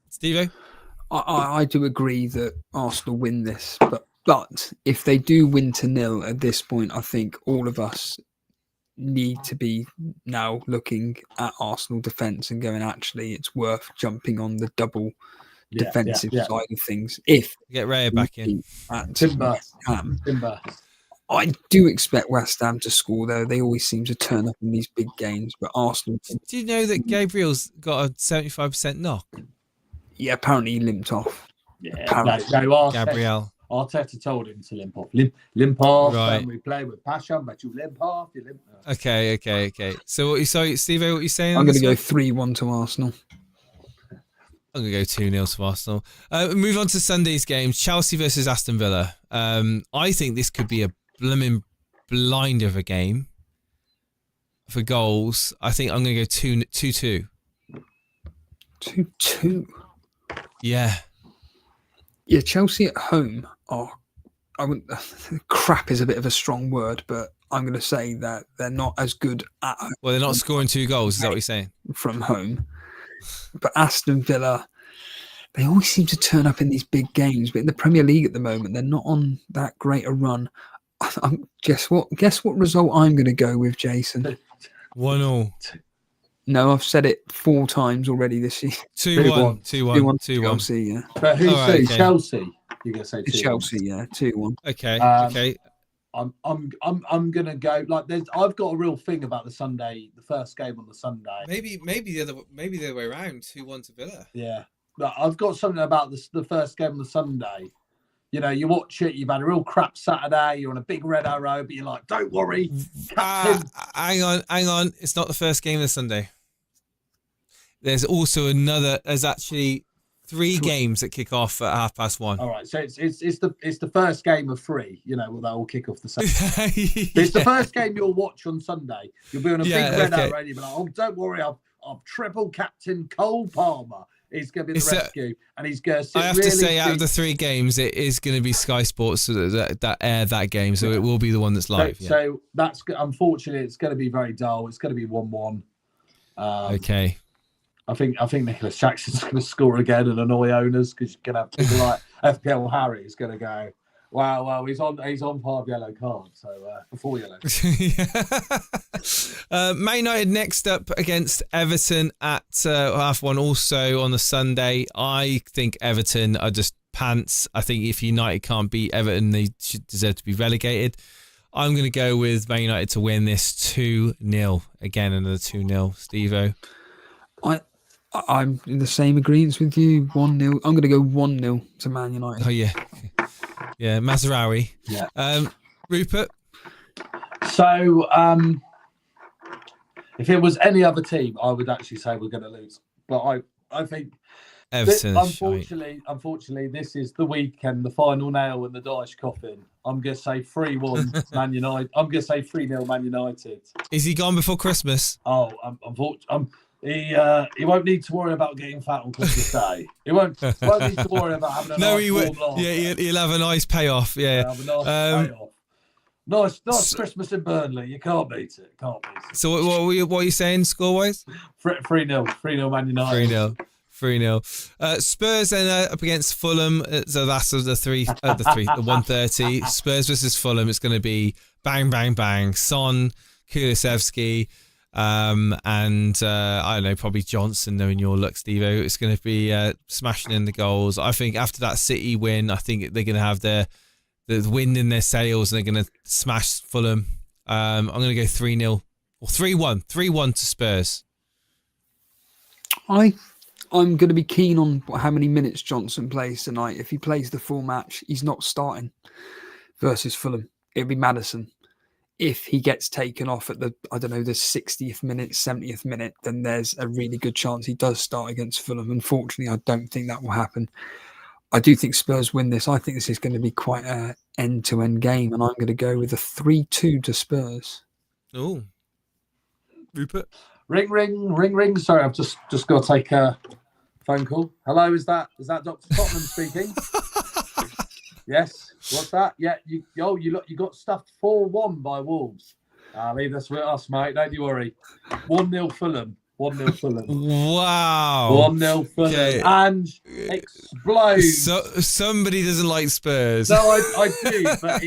Steve-o? I do agree that Arsenal win this, but if they do win 0 at this point, I think all of us need to be now looking at Arsenal defence and going, actually, it's worth jumping on the double defensive side of things. If get Raya back in at Timber. I do expect West Ham to score, though. They always seem to turn up in these big games, but Arsenal. Do you know that Gabriel's got a 75% knock? Yeah, apparently he limped off. Yeah, Gabriel. Arteta told him to limp off. Limp off. Right. We play with passion, but you limp off. Okay. So Steve-o, what you saying? I'm going to go 3-1 to Arsenal. I'm going to go 2-0 to Arsenal. Move on to Sunday's games. Chelsea versus Aston Villa. I think this could be a blooming blinder of a game for goals. I think I'm going to go 2-2. 2-2? Yeah. Yeah, Chelsea at home are I wouldn't. Crap is a bit of a strong word, but I'm going to say that they're not as good at home. Well, they're not scoring 2 goals. Is that what you're saying? From home. But Aston Villa, they always seem to turn up in these big games. But in the Premier League at the moment, they're not on that great a run. Guess what? Guess what result I'm going to go with, Jason? 1-1. No, I've said it 4 times already this year. 2-1. 2-1. 2-1. Chelsea, yeah. But who's All right, okay. Chelsea? You're gonna say 2-1. Chelsea, yeah, 2-1. Okay. Okay. I'm gonna go like there's. I've got a real thing about the first game on the Sunday. Maybe the other way around. 2-1 to Villa. Yeah, like, I've got something about the first game on the Sunday. You know, you watch it. You've had a real crap Saturday. You're on a big red arrow, but you're like, don't worry. Hang on. It's not the first game of the Sunday. There's also another. There's actually 3 games that kick off at 1:30. All right, so it's the first game of 3. You know, they'll all kick off the Sunday. Yeah. It's the first game you'll watch on Sunday. You'll be on a big red arrow, and you'll be like, oh, don't worry, I've triple captain Cole Palmer. He's going to be the rescue, and he's going to. I have to say, out of the 3 games, it is going to be Sky Sports that air that game, so it will be the one that's live. So that's unfortunately, it's going to be very dull. It's going to be 1-1. Okay. I think Nicholas Jackson's going to score again and annoy owners because you're going to have people like FPL Harry is going to go, wow, he's on 5 yellow cards, so 4 yellow. Man United next up against Everton at 1:30 also on the Sunday. I think Everton are just pants. I think if United can't beat Everton, they should deserve to be relegated. I'm going to go with Man United to win this 2-0. Again, another 2-0. Steve-O. I'm in the same agreement with you. 1-0. I'm going to go 1-0 to Man United. Oh, yeah. Yeah, Mazraoui. Yeah. Rupert? So, if it was any other team, I would actually say we're going to lose. But I think Everton. Unfortunately, this is the weekend, the final nail in the Dyche coffin. I'm going to say 3-1 Man United. I'm going to say 3-0 Man United. Is he gone before Christmas? Oh, he won't need to worry about getting fat on Christmas Day. He won't need to worry about having a nice warm laugh. Yeah, he'll have a nice payoff. Yeah, have a nice payoff. Nice Christmas in Burnley. You can't beat it. So what are you saying score-wise? 3-0. 3-0 Man United. 3-0. Spurs then up against Fulham. So that's the 1:30. Spurs versus Fulham. It's going to be bang, bang, bang. Son, Kulusevski, and I don't know, probably Johnson, knowing your luck, Steve-O. It's going to be smashing in the goals. I think after that City win, I think they're going to have the wind in their sails and they're going to smash Fulham. I'm going to go 3-0 or 3-1. 3-1 to Spurs. I'm going to be keen on how many minutes Johnson plays tonight. If he plays the full match, he's not starting versus Fulham. It'll be Maddison. If he gets taken off at the 60th minute, 70th minute, then there's a really good chance he does start against Fulham. Unfortunately, I don't think that will happen. I do think Spurs win this. I think this is going to be quite an end-to-end game, and I'm going to go with a 3-2 to Spurs. Oh, Rupert? Ring, ring, ring, ring. Sorry, I've just got to take a phone call. Hello, is that Dr. Tottenham speaking? Yes. What's that? Yeah, you got stuffed 4-1 by Wolves. Leave this with us, mate. Don't you worry. 1-0 Fulham. 1-0 Fulham. Wow. 1-0 Fulham. Okay. And explode. So somebody doesn't like Spurs. No, I do, but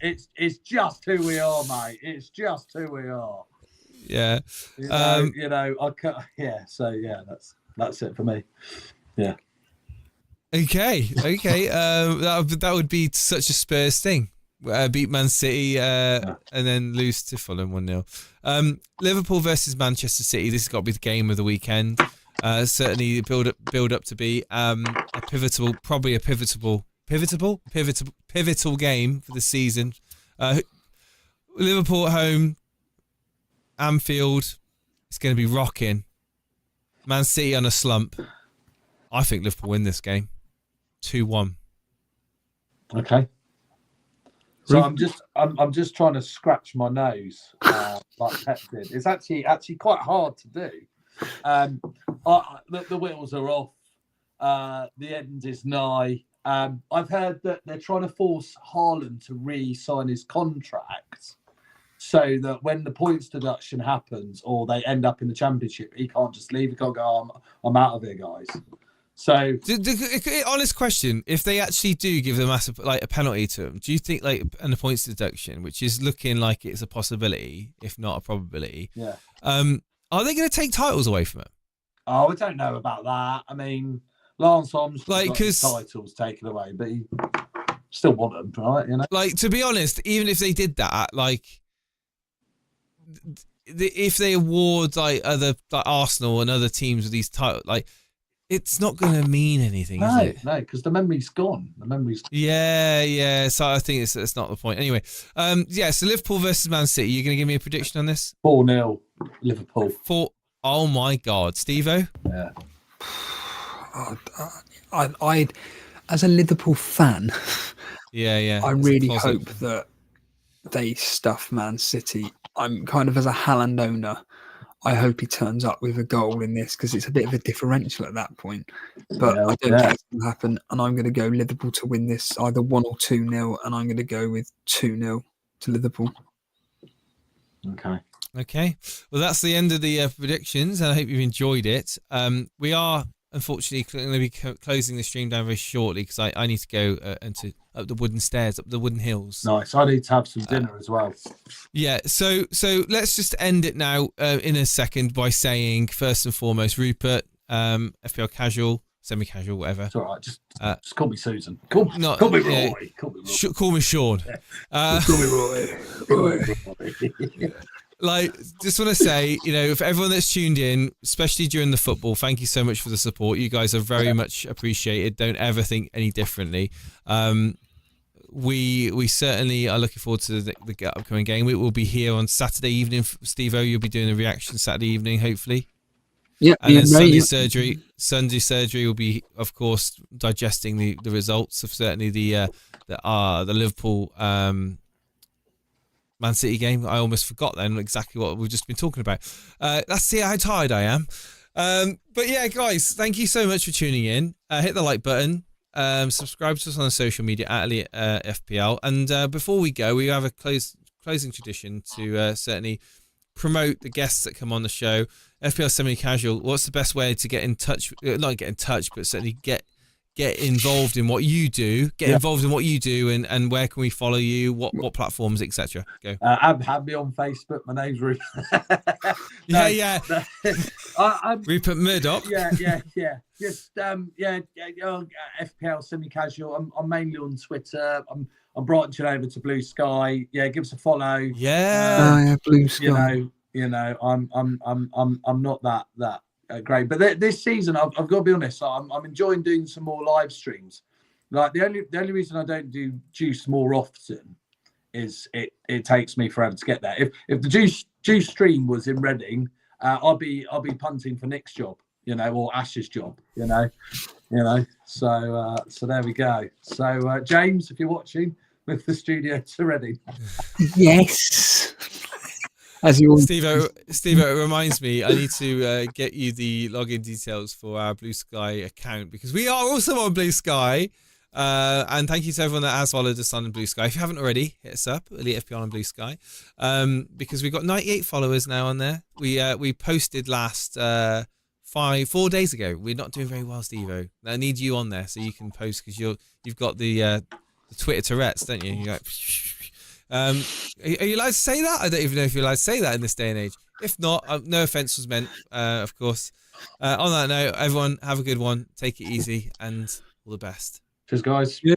it's just who we are, mate. It's just who we are. Yeah. I can't. Yeah. So yeah, that's it for me. Yeah. Okay. That would be such a Spurs thing. Beat Man City and then lose to Fulham 1-0. Liverpool versus Manchester City. This has got to be the game of the weekend. Certainly build up to be a pivotal game for the season. Liverpool at home, Anfield. It's going to be rocking. Man City on a slump. I think Liverpool win this game. 2-1. Okay. So I'm just trying to scratch my nose like Pep did. It's actually quite hard to do. The wheels are off. The end is nigh. I've heard that they're trying to force Haaland to re-sign his contract so that when the points deduction happens or they end up in the championship, he can't just leave. He can't go, I'm out of here, guys. So, honest question: if they actually do give a massive a penalty to him, do you think and the points deduction, which is looking like it's a possibility, if not a probability, are they going to take titles away from him? Oh, I don't know about that. I mean, Lance Armstrong got his titles taken away, but he still want them, right? You know, to be honest, even if they did that, if they award other Arsenal and other teams with these titles, it's not going to mean anything, is it? No, because the memory's gone. The memory's gone. Yeah. So I think it's not the point. Anyway, so Liverpool versus Man City. You're going to give me a prediction on this? 4-0 Liverpool. Oh my God, Steve-O? Yeah. I, as a Liverpool fan, I really hope that they stuff Man City. I'm kind of, as a Haaland owner, I hope he turns up with a goal in this because it's a bit of a differential at that point. But I don't think it's going to happen. And I'm going to go Liverpool to win this either 1 or 2-0. And I'm going to go with 2-0 to Liverpool. Okay. Well, that's the end of the predictions. And I hope you've enjoyed it. We are, unfortunately, going to be closing the stream down very shortly because I need to go up the wooden stairs, up the wooden hills. Nice. I need to have some dinner as well. Yeah. So let's just end it now in a second by saying, first and foremost, Rupert, FPL casual, semi-casual, whatever. It's all right. Just call me Susan. Call me Roy. Call me Roy. Call me Sean. Call me Roy. Just want to say, for everyone that's tuned in, especially during the football, thank you so much for the support. You guys are very much appreciated. Don't ever think any differently. We certainly are looking forward to the upcoming game. We will be here on Saturday evening. Steve-O, you'll be doing a reaction Saturday evening, hopefully. Yeah. And then Sunday surgery will be, of course, digesting the results of certainly the Liverpool Man City game. I almost forgot then exactly what we've just been talking about. Let's see how tired I am. But yeah, guys, thank you so much for tuning in. Hit the like button. Subscribe to us on social media at Elite FPL. And before we go, we have a closing tradition to certainly promote the guests that come on the show. FPL Semi-Casual, what's the best way to get in touch? Not get in touch, but certainly get involved in what you do. Involved in what you do, and where can we follow you? What platforms, etc. Go. Have me on Facebook. My name's Rupert. I'm Rupert Murdoch. Yeah. Just FPL Semi-Casual. I'm mainly on Twitter. I'm branching over to Blue Sky. Yeah, give us a follow. Yeah. Blue Sky. I'm not that great, but this season I've got to be honest. I'm enjoying doing some more live streams. The only reason I don't do Juice more often is it takes me forever to get there. If the Juice stream was in Reading, I'll be punting for Nick's job, or Ash's job, So there we go. So James, if you're watching, move the studio to Reading. Yes. As you Steve-O, it reminds me, I need to get you the login details for our Blue Sky account because we are also on Blue Sky. And thank you to everyone that has followed us on Blue Sky. If you haven't already, hit us up, Elite FPL on Blue Sky, because we've got 98 followers now on there. We posted last 4 days ago. We're not doing very well, Steve-O. I need you on there so you can post because you've got the Twitter Tourette's, don't you? You're like, are you allowed to say that? I don't even know if you're allowed to say that in this day and age. If not, no offense was meant, of course. On that note, everyone have a good one. Take it easy and all the best. Cheers, guys. Cheers.